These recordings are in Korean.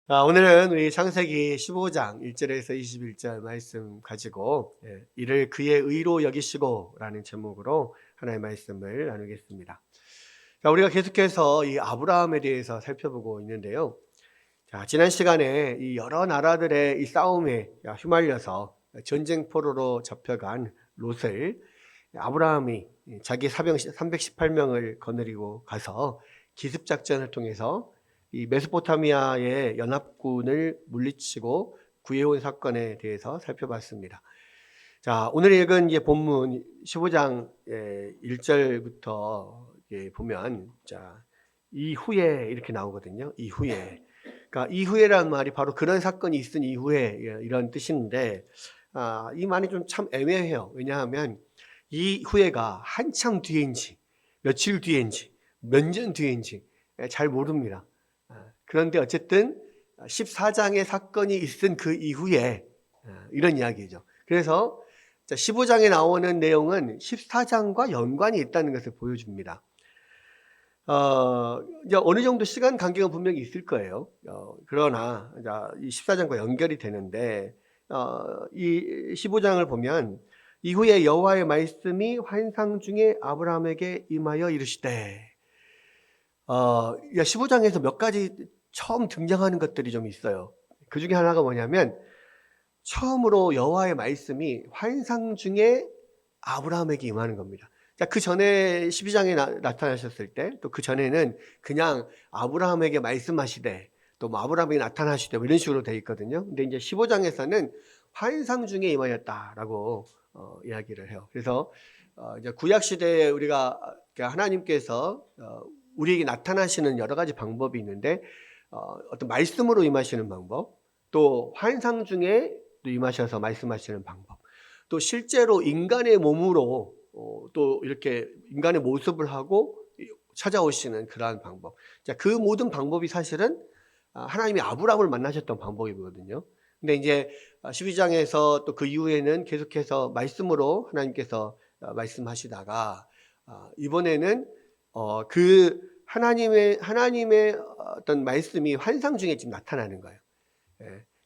오늘은 우리 창세기 15장 1절에서 21절 말씀 가지고 이를 그의 의로 여기시고 라는 제목으로 하나의 말씀을 나누겠습니다. 우리가 계속해서 이 아브라함에 대해서 살펴보고 있는데요. 지난 시간에 이 여러 나라들의 이 싸움에 휘말려서 전쟁포로로 잡혀간 롯을 아브라함이 자기 사병 318명을 거느리고 가서 기습작전을 통해서 이 메소포타미아의 연합군을 물리치고 구해온 사건에 대해서 살펴봤습니다. 오늘 읽은 본문 15장 1절부터 보면 이후에 이렇게 나오거든요. 이후에. 그러니까 이후에라는 말이 바로 그런 사건이 있은 이후에 이런 뜻인데 이 말이 좀 참 애매해요. 왜냐하면 이 후에가 한참 뒤인지 며칠 뒤인지 몇 년 뒤인지 잘 모릅니다. 그런데 어쨌든 14장의 사건이 있은 그 이후에 이런 이야기죠. 그래서 15장에 나오는 내용은 14장과 연관이 있다는 것을 보여줍니다. 이제 어느 정도 시간 간격은 분명히 있을 거예요. 그러나 이 14장과 연결이 되는데 이 15장을 보면 이후에 여호와의 말씀이 환상 중에 아브라함에게 임하여 이르시되 15장에서 몇 가지 처음 등장하는 것들이 좀 있어요. 그 중에 하나가 뭐냐면 처음으로 여호와의 말씀이 환상 중에 아브라함에게 임하는 겁니다. 그 전에 12장에 나타나셨을 때 또 그 전에는 그냥 아브라함에게 말씀하시되 또 뭐 아브라함에게 나타나시되 이런 식으로 되어 있거든요. 근데 이제 15장에서는 환상 중에 임하였다라고 이야기를 해요. 그래서 이제 구약 시대에 우리가 하나님께서 우리에게 나타나시는 여러 가지 방법이 있는데 어떤 말씀으로 임하시는 방법, 또 환상 중에 또 임하셔서 말씀하시는 방법, 또 실제로 인간의 몸으로 또 이렇게 인간의 모습을 하고 찾아오시는 그러한 방법. 그 모든 방법이 사실은 하나님이 아브라함을 만나셨던 방법이거든요. 근데 이제 12장에서 또 그 이후에는 계속해서 말씀으로 하나님께서 말씀하시다가 이번에는 그 하나님의 어떤 말씀이 환상 중에 지금 나타나는 거예요.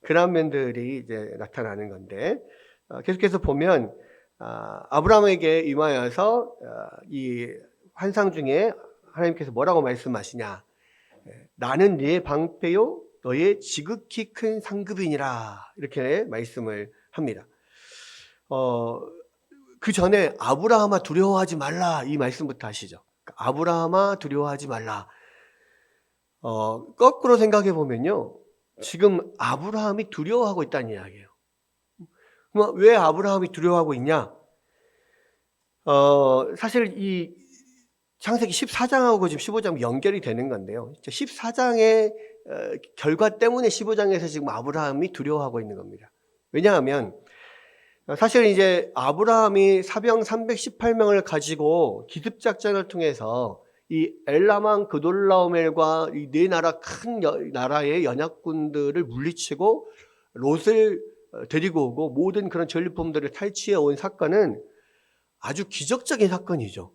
그런 면들이 이제 나타나는 건데 계속해서 보면 아브라함에게 임하여서 이 환상 중에 하나님께서 뭐라고 말씀하시냐? 나는 네 방패요 너의 지극히 큰 상급이니라 이렇게 말씀을 합니다. 그 전에 아브라함아 두려워하지 말라 이 말씀부터 하시죠. 아브라함아 두려워하지 말라. 거꾸로 생각해 보면요, 지금 아브라함이 두려워하고 있다는 이야기예요. 그럼 왜 아브라함이 두려워하고 있냐? 사실 이 창세기 14장하고 지금 15장 연결이 되는 건데요. 14장의 결과 때문에 15장에서 지금 아브라함이 두려워하고 있는 겁니다. 왜냐하면 사실 이제 아브라함이 사병 318명을 가지고 기습작전을 통해서 이 엘라만 그돌라오멜과 이 네 나라 큰 나라의 연합군들을 물리치고 롯을 데리고 오고 모든 그런 전리품들을 탈취해 온 사건은 아주 기적적인 사건이죠.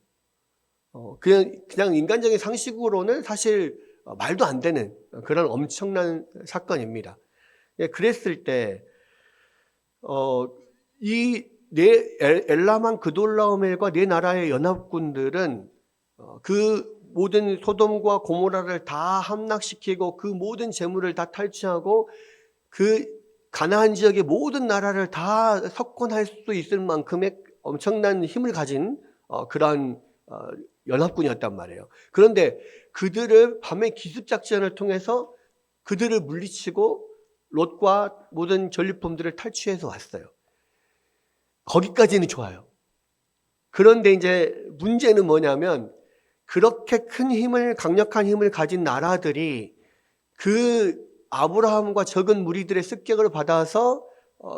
그냥 인간적인 상식으로는 사실 말도 안 되는 그런 엄청난 사건입니다. 그랬을 때 이 엘라만 그돌라오멜과 네 나라의 연합군들은 그 모든 소돔과 고모라를 다 함락시키고 그 모든 재물을 다 탈취하고 그 가나안 지역의 모든 나라를 다 석권할 수 있을 만큼의 엄청난 힘을 가진 그러한 연합군이었단 말이에요. 그런데 그들을 밤에 기습작전을 통해서 그들을 물리치고 롯과 모든 전리품들을 탈취해서 왔어요. 거기까지는 좋아요. 그런데 이제 문제는 뭐냐면 그렇게 큰 힘을, 강력한 힘을 가진 나라들이 그 아브라함과 적은 무리들의 습격을 받아서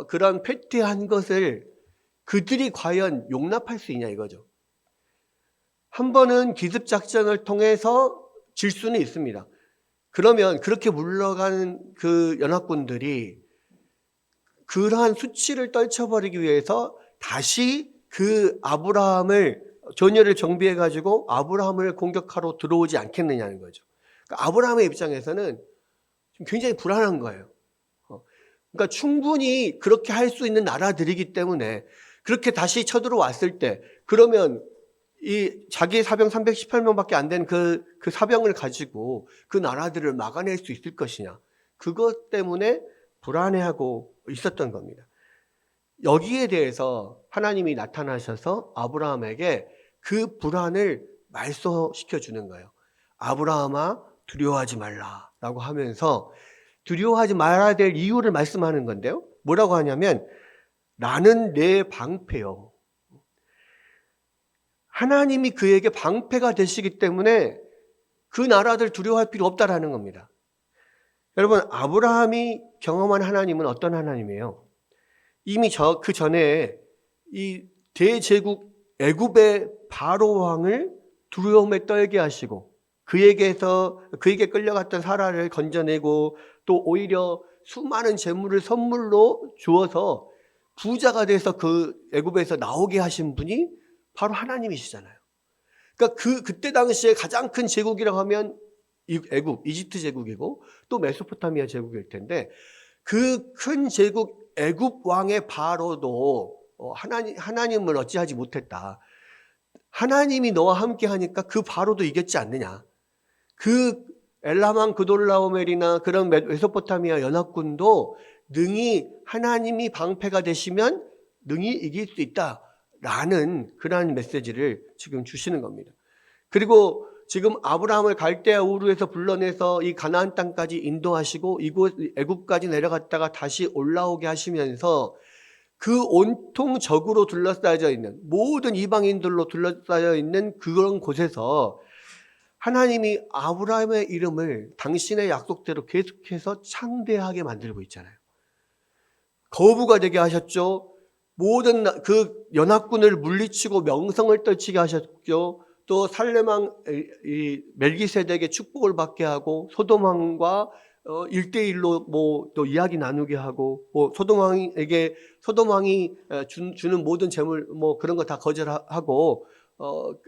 그런 패퇴한 것을 그들이 과연 용납할 수 있냐 이거죠. 한 번은 기습작전을 통해서 질 수는 있습니다. 그러면 그렇게 물러가는 그 연합군들이 그러한 수치를 떨쳐버리기 위해서 다시 그 아브라함을 전열을 정비해가지고 아브라함을 공격하러 들어오지 않겠느냐는 거죠. 그러니까 아브라함의 입장에서는 굉장히 불안한 거예요. 그러니까 충분히 그렇게 할 수 있는 나라들이기 때문에 그렇게 다시 쳐들어왔을 때 그러면 이 자기의 사병 318명밖에 안 된 그 사병을 가지고 그 나라들을 막아낼 수 있을 것이냐. 그것 때문에 불안해하고 있었던 겁니다. 여기에 대해서 하나님이 나타나셔서 아브라함에게 그 불안을 말소시켜 주는 거예요. 아브라함아 두려워하지 말라라고 하면서 두려워하지 말아야 될 이유를 말씀하는 건데요. 뭐라고 하냐면 나는 내 방패요. 하나님이 그에게 방패가 되시기 때문에 그 나라들 두려워할 필요 없다라는 겁니다. 여러분, 아브라함이 경험한 하나님은 어떤 하나님이에요? 이미 그 전에 이 대제국 애굽의 바로 왕을 두려움에 떨게 하시고 그에게 끌려갔던 사라를 건져내고 또 오히려 수많은 재물을 선물로 주어서 부자가 돼서 그 애굽에서 나오게 하신 분이 바로 하나님이시잖아요. 그러니까 그때 당시에 가장 큰 제국이라고 하면 애굽, 이집트 제국이고 또 메소포타미아 제국일 텐데 그 큰 제국 애굽 왕의 바로도 하나님을 어찌하지 못했다. 하나님이 너와 함께 하니까 그 바로도 이겼지 않느냐. 그 엘라만 그돌라오멜이나 그런 메소포타미아 연합군도 능히 하나님이 방패가 되시면 능히 이길 수 있다라는 그러한 메시지를 지금 주시는 겁니다. 그리고 지금 아브라함을 갈대아 우르에서 불러내서 이 가나안 땅까지 인도하시고 이곳 애굽까지 내려갔다가 다시 올라오게 하시면서 그 온통 적으로 둘러싸여 있는 모든 이방인들로 둘러싸여 있는 그런 곳에서 하나님이 아브라함의 이름을 당신의 약속대로 계속해서 창대하게 만들고 있잖아요. 거부가 되게 하셨죠. 모든 그 연합군을 물리치고 명성을 떨치게 하셨죠. 또 살렘왕 멜기세덱의 축복을 받게 하고 소돔왕과 1대1로 뭐 또 이야기 나누게 하고 소돔왕이 주는 모든 재물 뭐 그런 거 다 거절하고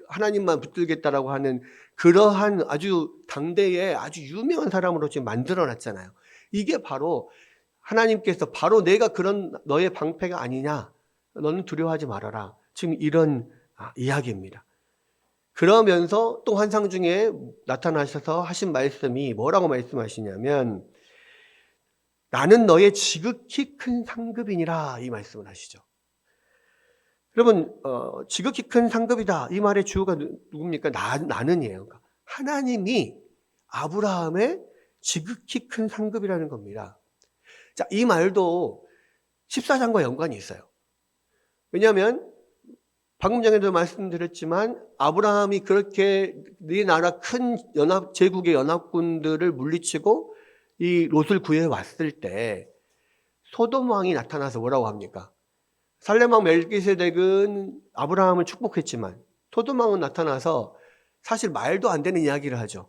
하나님만 붙들겠다라고 하는 그러한 아주 당대의 아주 유명한 사람으로 지금 만들어 놨잖아요. 이게 바로 하나님께서 바로 내가 그런 너의 방패가 아니냐. 너는 두려워하지 말아라. 지금 이런 이야기입니다. 그러면서 또 환상 중에 나타나셔서 하신 말씀이 뭐라고 말씀하시냐면 나는 너의 지극히 큰 상급이니라 이 말씀을 하시죠. 여러분 지극히 큰 상급이다 이 말의 주어가 누굽니까? 나는이에요. 그러니까 하나님이 아브라함의 지극히 큰 상급이라는 겁니다. 자, 이 말도 14장과 연관이 있어요. 왜냐하면 방금 전에도 말씀드렸지만 아브라함이 그렇게 네 나라 큰 제국의 연합군들을 물리치고 이 롯을 구해 왔을 때 소돔 왕이 나타나서 뭐라고 합니까? 살렘 왕 멜기세덱은 아브라함을 축복했지만 소돔 왕은 나타나서 사실 말도 안 되는 이야기를 하죠.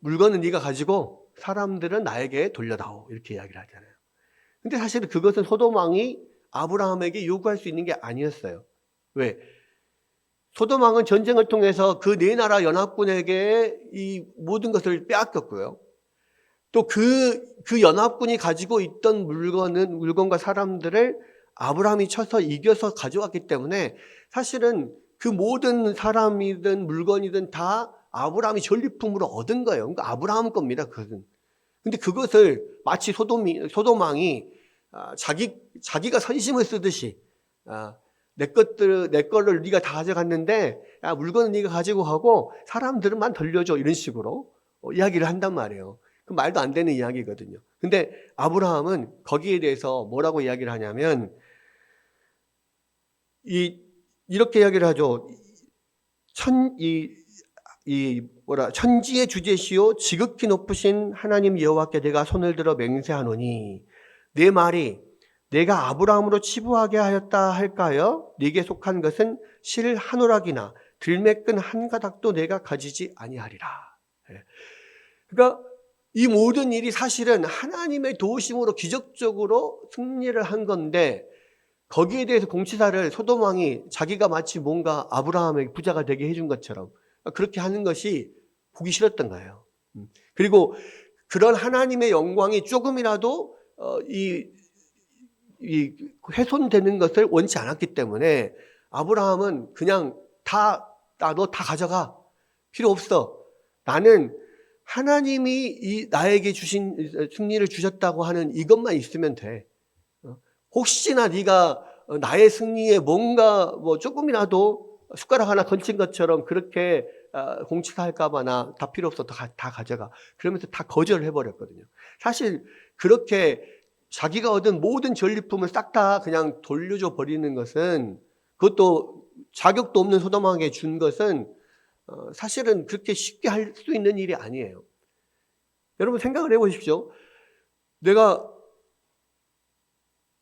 물건은 네가 가지고 사람들은 나에게 돌려다오 이렇게 이야기를 하잖아요. 근데 사실 그것은 소돔 왕이 아브라함에게 요구할 수 있는 게 아니었어요. 왜? 소돔 왕은 전쟁을 통해서 그 네 나라 연합군에게 이 모든 것을 빼앗겼고요. 또 그 연합군이 가지고 있던 물건과 사람들을 아브라함이 쳐서 이겨서 가져왔기 때문에 사실은 그 모든 사람이든 물건이든 다 아브라함이 전리품으로 얻은 거예요. 그러니까 아브라함 겁니다. 그것은. 근데 그것을 마치 소돔 왕이 자기가 선심을 쓰듯이 내 거를 네가 다 가져갔는데 물건은 네가 가지고 가고 사람들만 돌려줘 이런 식으로 이야기를 한단 말이에요. 그 말도 안 되는 이야기거든요. 근데 아브라함은 거기에 대해서 뭐라고 이야기를 하냐면 이렇게 이야기를 하죠. 천지의 주제시요 지극히 높으신 하나님 여호와께 내가 손을 들어 맹세하노니 내 말이 내가 아브라함으로 치부하게 하였다 할까요? 네게 속한 것은 실 한 오락이나 들매끈 한 가닥도 내가 가지지 아니하리라. 그러니까 이 모든 일이 사실은 하나님의 도우심으로 기적적으로 승리를 한 건데 거기에 대해서 공치사를 소돔 왕이 자기가 마치 뭔가 아브라함에게 부자가 되게 해준 것처럼 그렇게 하는 것이 보기 싫었던 거예요. 그리고 그런 하나님의 영광이 조금이라도 훼손되는 것을 원치 않았기 때문에 아브라함은 그냥 너 다 가져가. 필요 없어. 나는 하나님이 나에게 주신 승리를 주셨다고 하는 이것만 있으면 돼. 혹시나 네가 나의 승리에 뭔가 조금이라도 숟가락 하나 건친 것처럼 그렇게 공치사할까 봐 나 다 필요 없어. 다 가져가. 그러면서 다 거절을 해버렸거든요. 사실 그렇게 자기가 얻은 모든 전리품을 싹 다 그냥 돌려줘 버리는 것은, 그것도 자격도 없는 소돔왕에게 준 것은 사실은 그렇게 쉽게 할 수 있는 일이 아니에요. 여러분 생각을 해보십시오. 내가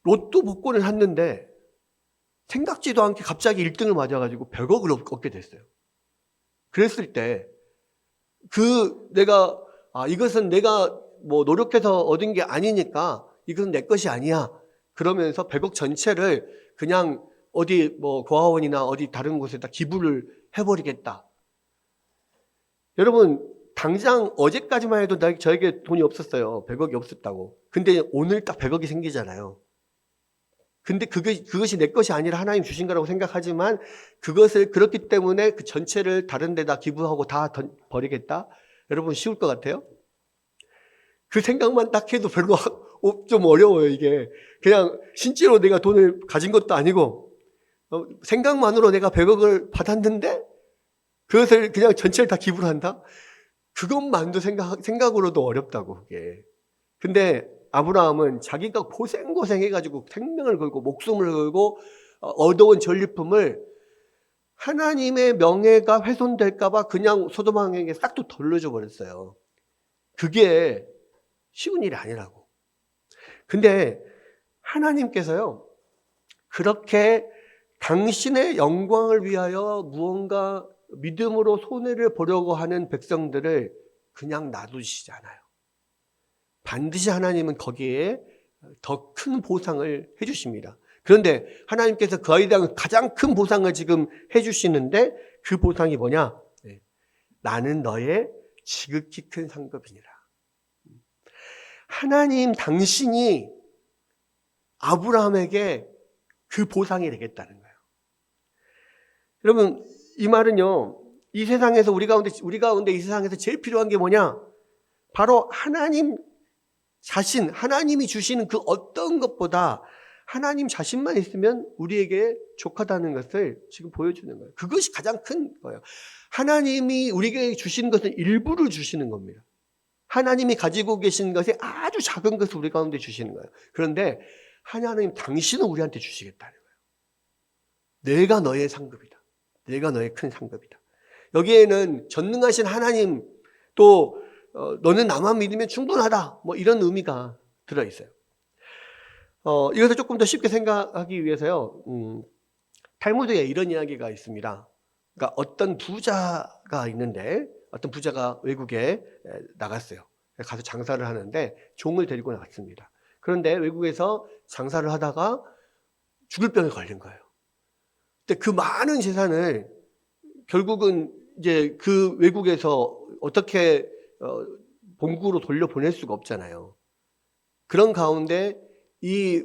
로또 복권을 샀는데 생각지도 않게 갑자기 1등을 맞아가지고 100억을 얻게 됐어요. 그랬을 때 내가 이것은 내가 노력해서 얻은 게 아니니까 이것은 내 것이 아니야. 그러면서 100억 전체를 그냥 어디 고아원이나 어디 다른 곳에다 기부를 해버리겠다. 여러분 당장 어제까지만 해도 저에게 돈이 없었어요. 100억이 없었다고. 근데 오늘 딱 100억이 생기잖아요. 근데 그것이 내 것이 아니라 하나님 주신 거라고 생각하지만 그것을 그렇기 때문에 그 전체를 다른 데다 기부하고 다 버리겠다? 여러분 쉬울 것 같아요? 그 생각만 딱 해도 별로 좀 어려워요. 이게 그냥 실제로 내가 돈을 가진 것도 아니고 생각만으로 내가 100억을 받았는데 그것을 그냥 전체를 다 기부를 한다? 그것만도 생각으로도 어렵다고 그게. 근데 아브라함은 자기가 고생해가지고 생명을 걸고 목숨을 걸고 얻어온 전리품을 하나님의 명예가 훼손될까봐 그냥 소돔왕에게 싹 다 돌려줘 버렸어요. 그게 쉬운 일이 아니라고. 근데 하나님께서요, 그렇게 당신의 영광을 위하여 무언가 믿음으로 손해를 보려고 하는 백성들을 그냥 놔두시지 않아요. 반드시 하나님은 거기에 더 큰 보상을 해주십니다. 그런데 하나님께서 그에 대한 가장 큰 보상을 지금 해주시는데 그 보상이 뭐냐? 나는 너의 지극히 큰 상급이니라. 하나님 당신이 아브라함에게 그 보상이 되겠다는 거예요. 여러분 이 말은요, 이 세상에서 우리 가운데 이 세상에서 제일 필요한 게 뭐냐? 바로 하나님 자신, 하나님이 주시는 그 어떤 것보다 하나님 자신만 있으면 우리에게 족하다는 것을 지금 보여주는 거예요. 그것이 가장 큰 거예요. 하나님이 우리에게 주시는 것은 일부를 주시는 겁니다. 하나님이 가지고 계신 것이 아주 작은 것을 우리 가운데 주시는 거예요. 그런데 하나님 당신은 우리한테 주시겠다는 거예요. 내가 너의 상급이다. 내가 너의 큰 상급이다. 여기에는 전능하신 하나님, 또 너는 나만 믿으면 충분하다, 이런 의미가 들어있어요. 이것을 조금 더 쉽게 생각하기 위해서요, 탈무드에 이런 이야기가 있습니다. 그러니까 어떤 부자가 있는데, 어떤 부자가 외국에 나갔어요. 가서 장사를 하는데 종을 데리고 나갔습니다. 그런데 외국에서 장사를 하다가 죽을 병에 걸린 거예요. 근데 그 많은 재산을 결국은 이제 그 외국에서 어떻게 본국으로 돌려보낼 수가 없잖아요. 그런 가운데 이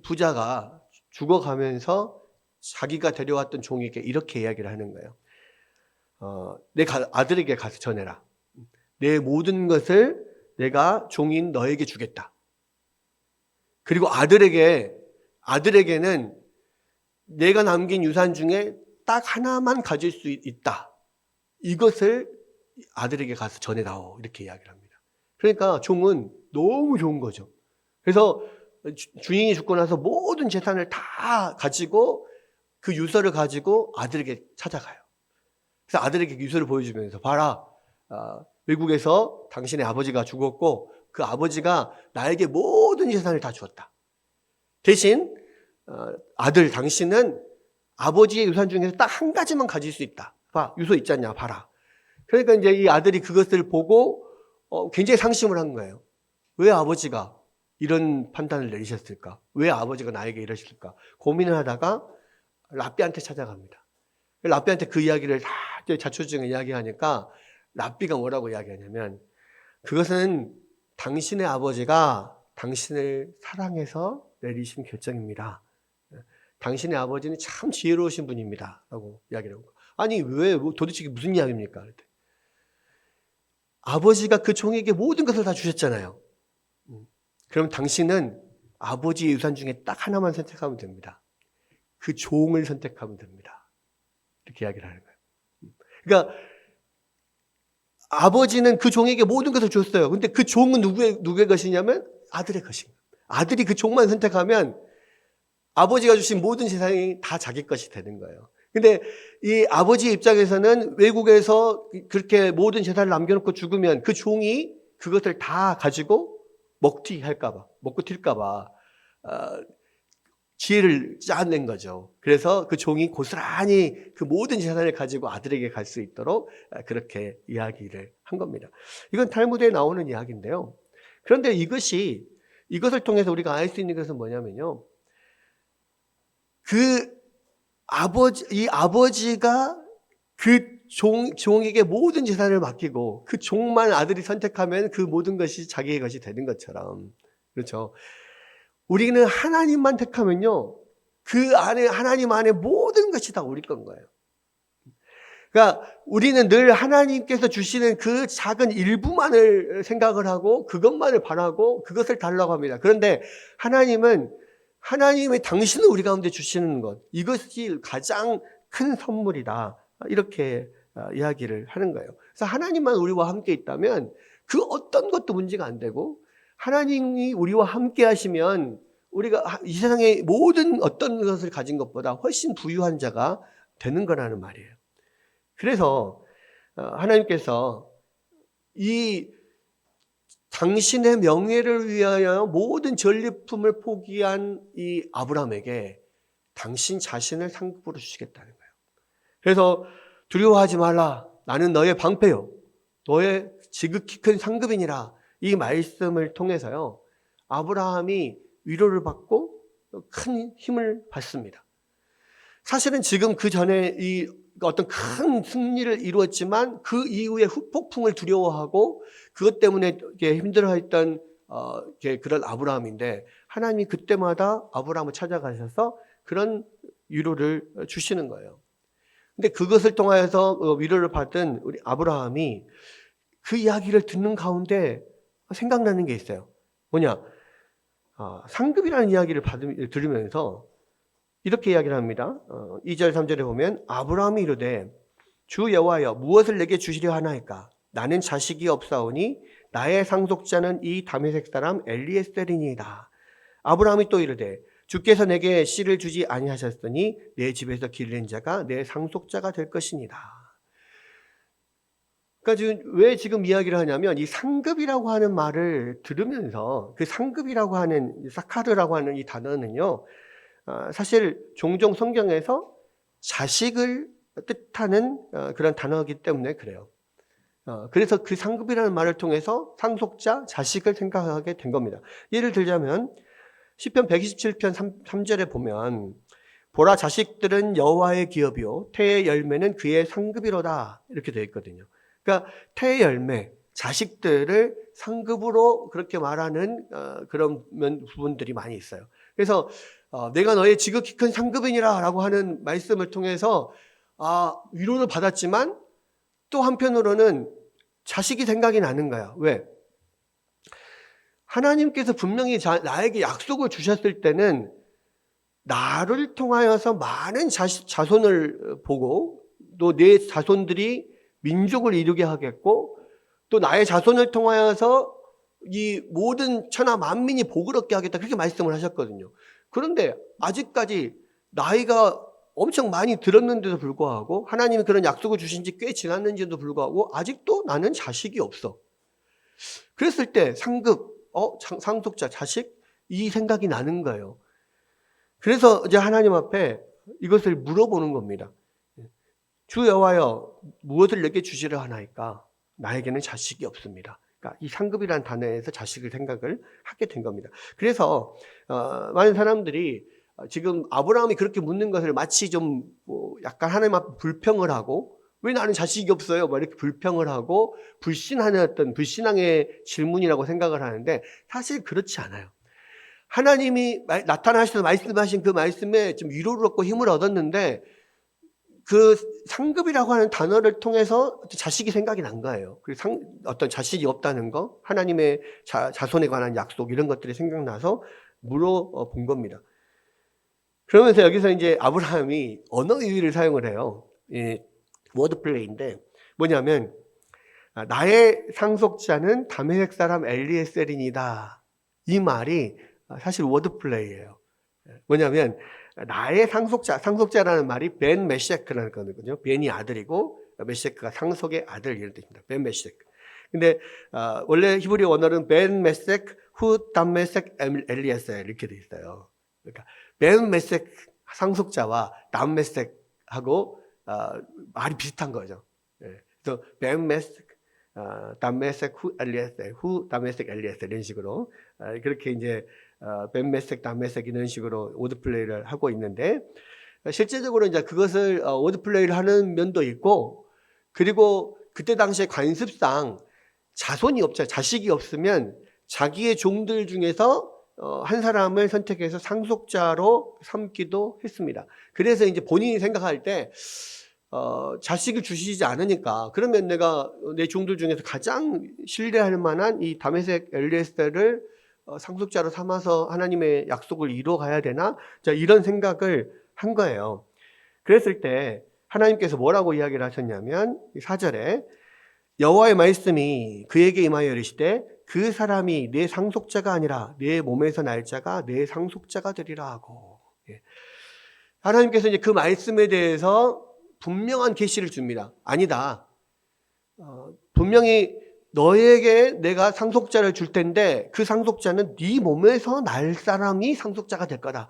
부자가 죽어가면서 자기가 데려왔던 종에게 이렇게 이야기를 하는 거예요. 내 아들에게 가서 전해라. 내 모든 것을 내가 종인 너에게 주겠다. 그리고 아들에게는 내가 남긴 유산 중에 딱 하나만 가질 수 있다. 이것을 아들에게 가서 전해다오. 이렇게 이야기를 합니다. 그러니까 종은 너무 좋은 거죠. 그래서 주인이 죽고 나서 모든 재산을 다 가지고 그 유서를 가지고 아들에게 찾아가요. 그래서 아들에게 유서를 보여주면서 봐라, 외국에서 당신의 아버지가 죽었고 그 아버지가 나에게 모든 재산을 다 주었다. 대신 아들 당신은 아버지의 유산 중에서 딱 한 가지만 가질 수 있다. 봐, 유서 있지 않냐, 봐라. 그러니까 이제 이 아들이 그것을 보고 굉장히 상심을 한 거예요. 왜 아버지가 이런 판단을 내리셨을까? 왜 아버지가 나에게 이러실까? 고민을 하다가 랍비한테 찾아갑니다. 랍비한테 그 이야기를 다 자초지종에 이야기하니까 랍비가 뭐라고 이야기하냐면, 그것은 당신의 아버지가 당신을 사랑해서 내리신 결정입니다. 당신의 아버지는 참 지혜로우신 분입니다. 라고 이야기를 하고. 아니, 왜, 도대체 이게 무슨 이야기입니까? 그랬더니 아버지가 그 종에게 모든 것을 다 주셨잖아요. 그럼 당신은 아버지의 유산 중에 딱 하나만 선택하면 됩니다. 그 종을 선택하면 됩니다. 이렇게 이야기를 하는 거예요. 그러니까 아버지는 그 종에게 모든 것을 줬어요. 근데 그 종은 누구의 것이냐면 아들의 것인 거예요. 아들이 그 종만 선택하면 아버지가 주신 모든 세상이 다 자기 것이 되는 거예요. 근데 이 아버지의 입장에서는 외국에서 그렇게 모든 재산을 남겨놓고 죽으면 그 종이 그것을 다 가지고 먹고 튈까봐 지혜를 짜낸 거죠. 그래서 그 종이 고스란히 그 모든 재산을 가지고 아들에게 갈 수 있도록 그렇게 이야기를 한 겁니다. 이건 탈무드에 나오는 이야기인데요. 그런데 이것을 통해서 우리가 알 수 있는 것은 뭐냐면요. 이 아버지가 그 종에게 모든 재산을 맡기고 그 종만 아들이 선택하면 그 모든 것이 자기의 것이 되는 것처럼. 그렇죠. 우리는 하나님만 택하면요. 그 안에, 하나님 안에 모든 것이 다 우리 건 거예요. 그러니까 우리는 늘 하나님께서 주시는 그 작은 일부만을 생각을 하고 그것만을 바라고 그것을 달라고 합니다. 그런데 하나님의 당신은 우리 가운데 주시는 것, 이것이 가장 큰 선물이다. 이렇게 이야기를 하는 거예요. 그래서 하나님만 우리와 함께 있다면 그 어떤 것도 문제가 안 되고 하나님이 우리와 함께 하시면 우리가 이 세상의 모든 어떤 것을 가진 것보다 훨씬 부유한 자가 되는 거라는 말이에요. 그래서 하나님께서 이 당신의 명예를 위하여 모든 전리품을 포기한 이 아브라함에게 당신 자신을 상급으로 주시겠다는 거예요. 그래서 두려워하지 말라. 나는 너의 방패요. 너의 지극히 큰 상급이니라. 이 말씀을 통해서요. 아브라함이 위로를 받고 큰 힘을 받습니다. 사실은 지금 그 전에 이 어떤 큰 승리를 이루었지만 그 이후에 후폭풍을 두려워하고 그것 때문에 힘들어했던 그런 아브라함인데 하나님이 그때마다 아브라함을 찾아가셔서 그런 위로를 주시는 거예요. 근데 그것을 통하여서 위로를 받은 우리 아브라함이 그 이야기를 듣는 가운데 생각나는 게 있어요. 뭐냐? 상급이라는 이야기를 들으면서 이렇게 이야기를 합니다. 2절 3절에 보면 아브라함이 이르되 주 여호와여 무엇을 내게 주시려 하나이까? 나는 자식이 없사오니 나의 상속자는 이 다메섹 사람 엘리에셀이니이다. 아브라함이 또 이르되 주께서 내게 씨를 주지 아니하셨으니 내 집에서 기른 자가 내 상속자가 될 것이니라. 그러니까 왜 지금 이야기를 하냐면 이 상급이라고 하는 말을 들으면서 그 상급이라고 하는 사카르라고 하는 이 단어는요. 사실 종종 성경에서 자식을 뜻하는 그런 단어이기 때문에 그래요. 그래서 그 상급이라는 말을 통해서 상속자, 자식을 생각하게 된 겁니다. 예를 들자면 시편 127편 3절에 보면 보라 자식들은 여호와의 기업이요 태의 열매는 그의 상급이로다 이렇게 되어 있거든요. 그러니까 태의 열매, 자식들을 상급으로 그렇게 말하는 그런 부분들이 많이 있어요. 그래서 내가 너의 지극히 큰 상급이니라 라고 하는 말씀을 통해서 위로를 받았지만 또 한편으로는 자식이 생각이 나는 거야. 왜? 하나님께서 분명히 나에게 약속을 주셨을 때는 나를 통하여서 많은 자손을 보고 또 내 자손들이 민족을 이루게 하겠고 또 나의 자손을 통하여서 이 모든 천하 만민이 복을 얻게 하겠다 그렇게 말씀을 하셨거든요. 그런데 아직까지 나이가 엄청 많이 들었는데도 불구하고 하나님이 그런 약속을 주신 지 꽤 지났는지도 불구하고 아직도 나는 자식이 없어. 그랬을 때 상급, 상속자, 자식 이 생각이 나는 거예요. 그래서 이제 하나님 앞에 이것을 물어보는 겁니다. 주 여호와여 무엇을 내게 주시려 하나이까? 나에게는 자식이 없습니다. 그러니까 이 상급이라는 단어에서 자식을 생각을 하게 된 겁니다. 그래서 많은 사람들이 지금 아브라함이 그렇게 묻는 것을 마치 좀 약간 하나님 앞에 불평을 하고 왜 나는 자식이 없어요? 막 이렇게 불평을 하고 불신하는 어떤 불신앙의 질문이라고 생각을 하는데 사실 그렇지 않아요. 하나님이 나타나셔서 말씀하신 그 말씀에 좀 위로를 얻고 힘을 얻었는데 그 상급이라고 하는 단어를 통해서 자식이 생각이 난 거예요. 어떤 자식이 없다는 거, 하나님의 자손에 관한 약속 이런 것들이 생각나서 물어본 겁니다. 그러면서 여기서 이제 아브라함이 언어 유희를 사용을 해요. 워드 플레이인데 뭐냐면 나의 상속자는 다메섹 사람 엘리에셀이니다. 이 말이 사실 워드 플레이예요. 뭐냐면 나의 상속자라는 말이 벤 메셰크라는 거거든요. 벤이 아들이고 메셰크가 상속의 아들 이런 뜻입니다. 벤 메셰크. 근데 원래 히브리 원어는 벤 메섹 후 담메섹 엘리에셀 이렇게 돼 있어요. 그러니까 벤 메섹 상속자와 담메섹하고 말이 비슷한 거죠. 그래서 벤 메섹 담메섹 후 엘리에셀 후 담메섹 엘리에셀 이런 식으로 그렇게 이제 벤 메섹, 단 메섹 이런 식으로 워드 플레이를 하고 있는데 실제적으로 이제 그것을 워드 플레이를 하는 면도 있고 그리고 그때 당시에 관습상 자손이 없죠. 자식이 없으면 자기의 종들 중에서 한 사람을 선택해서 상속자로 삼기도 했습니다. 그래서 이제 본인이 생각할 때 자식을 주시지 않으니까 그러면 내가 내 종들 중에서 가장 신뢰할 만한 이 다메섹 엘리에셀을 상속자로 삼아서 하나님의 약속을 이루어가야 되나? 자, 이런 생각을 한 거예요. 그랬을 때 하나님께서 뭐라고 이야기를 하셨냐면 4절에 여호와의 말씀이 그에게 임하여 이르시되 그 사람이 내 상속자가 아니라 내 몸에서 날 자가 내 상속자가 되리라 하고. 하나님께서 이제 그 말씀에 대해서 분명한 계시를 줍니다. 아니다. 분명히 너에게 내가 상속자를 줄 텐데 그 상속자는 네 몸에서 날 사람이 상속자가 될 거다.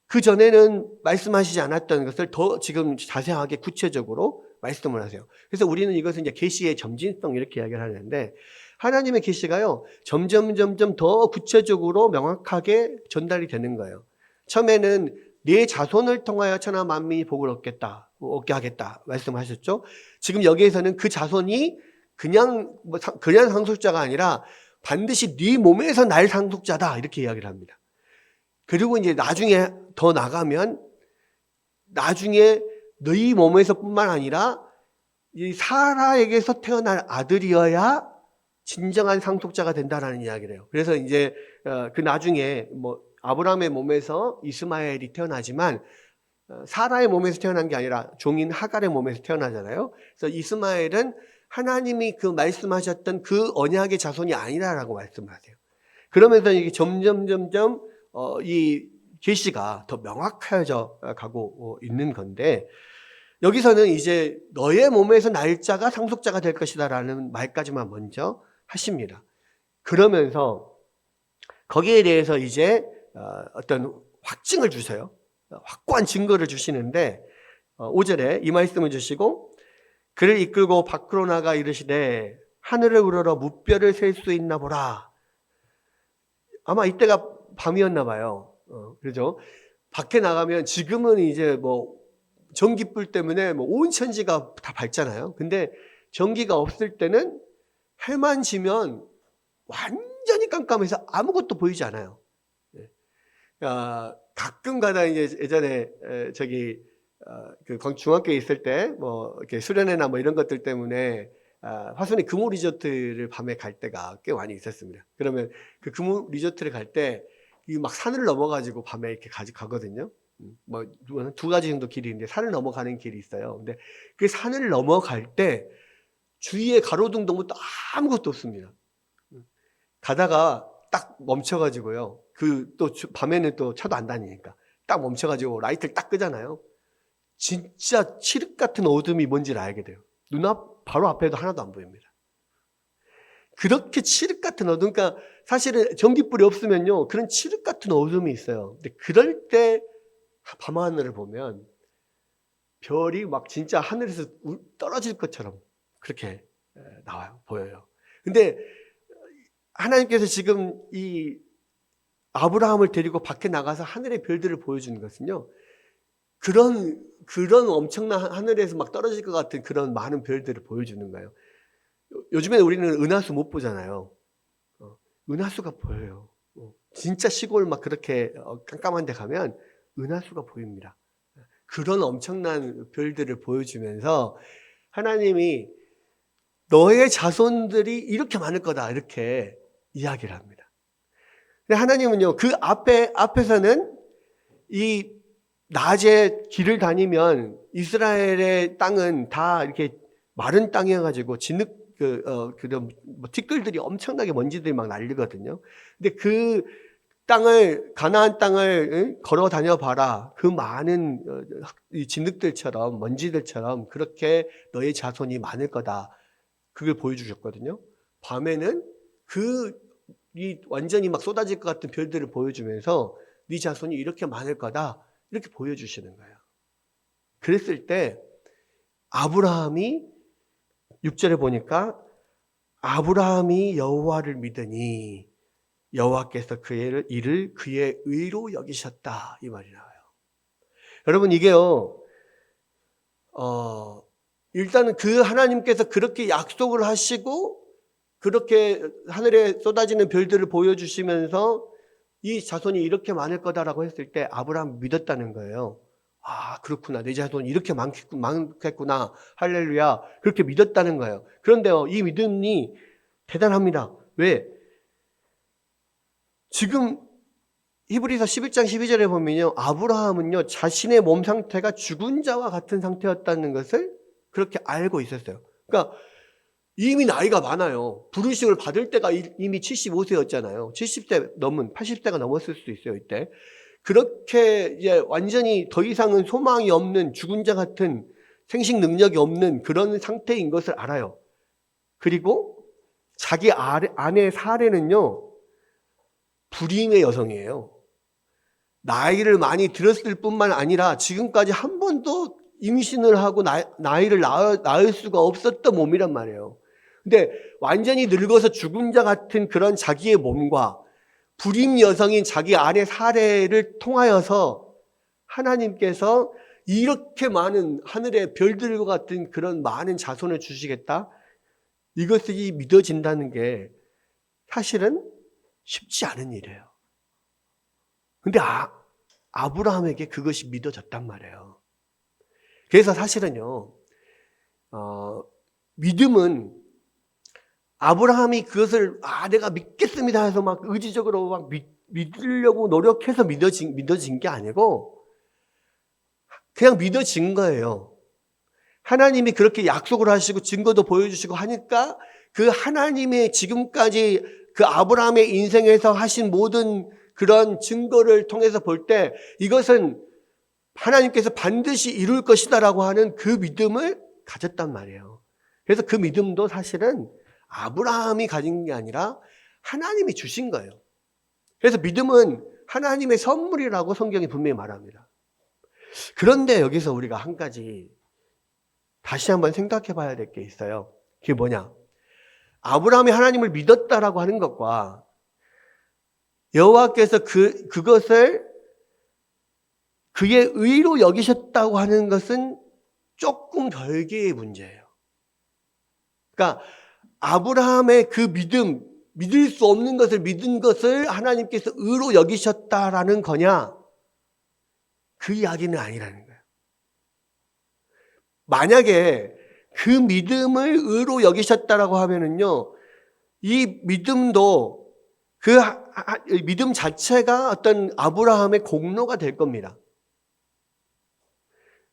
그 전에는 말씀하시지 않았던 것을 더 지금 자세하게 구체적으로 말씀을 하세요. 그래서 우리는 이것은 이제 계시의 점진성 이렇게 이야기를 하는데 하나님의 계시가요 점점 더 구체적으로 명확하게 전달이 되는 거예요. 처음에는 네 자손을 통하여 천하 만민이 복을 얻게 하겠다 말씀하셨죠. 지금 여기에서는 그 자손이 그냥 상속자가 아니라 반드시 네 몸에서 날 상속자다 이렇게 이야기를 합니다. 그리고 이제 나중에 더 나가면 나중에 너희 몸에서뿐만 아니라 이 사라에게서 태어날 아들이어야 진정한 상속자가 된다라는 이야기를 해요. 그래서 이제 그 나중에 뭐 아브라함의 몸에서 이스마엘이 태어나지만 사라의 몸에서 태어난 게 아니라 종인 하갈의 몸에서 태어나잖아요. 그래서 이스마엘은 하나님이 그 말씀하셨던 그 언약의 자손이 아니라라고 말씀하세요. 그러면서 이게 점점 이 계시가 더 명확해져 가고 있는 건데 여기서는 이제 너의 몸에서 날짜가 상속자가 될 것이다라는 말까지만 먼저 하십니다. 그러면서 거기에 대해서 이제 어떤 확증을 주세요. 확고한 증거를 주시는데 5절에 이 말씀을 주시고 그를 이끌고 밖으로 나가 이르시되 하늘을 우러러 무뼈를 셀 수 있나 보라. 아마 이때가 밤이었나 봐요. 그렇죠? 밖에 나가면 지금은 이제 뭐 전기불 때문에 뭐 온 천지가 다 밝잖아요. 근데 전기가 없을 때는 해만 지면 완전히 깜깜해서 아무것도 보이지 않아요. 가끔 가다 이제 예전에 그 중학교에 있을 때 뭐 이렇게 수련회나 뭐 이런 것들 때문에 화순이 금호 리조트를 밤에 갈 때가 꽤 많이 있었습니다. 그러면 그 금호 리조트를 갈 때 이 막 산을 넘어가지고 밤에 이렇게 가거든요. 뭐 두 가지 정도 길이 있는데 산을 넘어가는 길이 있어요. 근데 그 산을 넘어갈 때 주위에 가로등도 아무것도 없습니다. 가다가 딱 멈춰가지고요. 또 밤에는 또 차도 안 다니니까 딱 멈춰가지고 라이트를 딱 끄잖아요. 진짜 칠흑 같은 어둠이 뭔지를 알게 돼요. 바로 앞에도 하나도 안 보입니다. 그렇게 칠흑 같은 어둠, 그러니까 사실은 전기불이 없으면요 그런 칠흑 같은 어둠이 있어요. 근데 그럴 때 밤하늘을 보면 별이 막 진짜 하늘에서 떨어질 것처럼 그렇게 보여요. 근데 하나님께서 지금 이 아브라함을 데리고 밖에 나가서 하늘의 별들을 보여주는 것은요 그런 엄청난 하늘에서 막 떨어질 것 같은 그런 많은 별들을 보여주는 거예요. 요즘에는 우리는 은하수 못 보잖아요. 은하수가 보여요. 진짜 시골 막 그렇게 깜깜한 데 가면 은하수가 보입니다. 그런 엄청난 별들을 보여주면서 하나님이 너의 자손들이 이렇게 많을 거다 이렇게 이야기를 합니다. 근데 하나님은요, 그 앞에서는 이 낮에 길을 다니면 이스라엘의 땅은 다 이렇게 마른 땅이어가지고 그런 티끌들이 엄청나게 먼지들이 막 날리거든요. 근데 그 가나안 땅을 걸어 다녀 봐라. 그 많은 이 진흙들처럼 먼지들처럼 그렇게 너의 자손이 많을 거다. 그걸 보여주셨거든요. 밤에는 이 완전히 막 쏟아질 것 같은 별들을 보여주면서 네 자손이 이렇게 많을 거다. 이렇게 보여주시는 거예요. 그랬을 때 아브라함이 6절에 보니까 아브라함이 여호와를 믿으니 여호와께서 그의 일을 그의 의로 여기셨다. 이 말이 나와요. 여러분 이게요. 일단은 그 하나님께서 그렇게 약속을 하시고 그렇게 하늘에 쏟아지는 별들을 보여주시면서 이 자손이 이렇게 많을 거다라고 했을 때 아브라함이 믿었다는 거예요. 아, 그렇구나. 내 자손이 이렇게 많겠구나. 할렐루야. 그렇게 믿었다는 거예요. 그런데요, 이 믿음이 대단합니다. 왜? 지금 히브리서 11장 12절에 보면요, 아브라함은요, 자신의 몸 상태가 죽은 자와 같은 상태였다는 것을 그렇게 알고 있었어요. 그러니까 이미 나이가 많아요. 부르심을 받을 때가 이미 75세였잖아요. 70대 넘은, 80대가 넘었을 수도 있어요, 이때. 그렇게 이제 완전히 더 이상은 소망이 없는 죽은 자 같은 생식 능력이 없는 그런 상태인 것을 알아요. 그리고 자기 아내 사례는요, 불임의 여성이에요. 나이를 많이 들었을 뿐만 아니라 지금까지 한 번도 임신을 하고 나이를 낳을 수가 없었던 몸이란 말이에요. 근데 완전히 늙어서 죽은 자 같은 그런 자기의 몸과 불임 여성인 자기 아내 사례를 통하여서 하나님께서 이렇게 많은 하늘의 별들과 같은 그런 많은 자손을 주시겠다? 이것이 믿어진다는 게 사실은 쉽지 않은 일이에요. 근데 아브라함에게 그것이 믿어졌단 말이에요. 그래서 사실은요, 믿음은 아브라함이 그것을 내가 믿겠습니다 해서 막 의지적으로 막 믿으려고 노력해서 믿어진 게 아니고 그냥 믿어진 거예요. 하나님이 그렇게 약속을 하시고 증거도 보여주시고 하니까 그 하나님의 지금까지 그 아브라함의 인생에서 하신 모든 그런 증거를 통해서 볼 때 이것은 하나님께서 반드시 이룰 것이다라고 하는 그 믿음을 가졌단 말이에요. 그래서 그 믿음도 사실은 아브라함이 가진 게 아니라 하나님이 주신 거예요. 그래서 믿음은 하나님의 선물이라고 성경이 분명히 말합니다. 그런데 여기서 우리가 한 가지 다시 한번 생각해 봐야 될 게 있어요. 그게 뭐냐? 아브라함이 하나님을 믿었다라고 하는 것과 여호와께서 그것을 그의 의로 여기셨다고 하는 것은 조금 별개의 문제예요. 그러니까 아브라함의 그 믿을 수 없는 것을 믿은 것을 하나님께서 의로 여기셨다라는 거냐? 그 이야기는 아니라는 거예요. 만약에 그 믿음을 의로 여기셨다라고 하면은요, 이 믿음도 그 믿음 자체가 어떤 아브라함의 공로가 될 겁니다.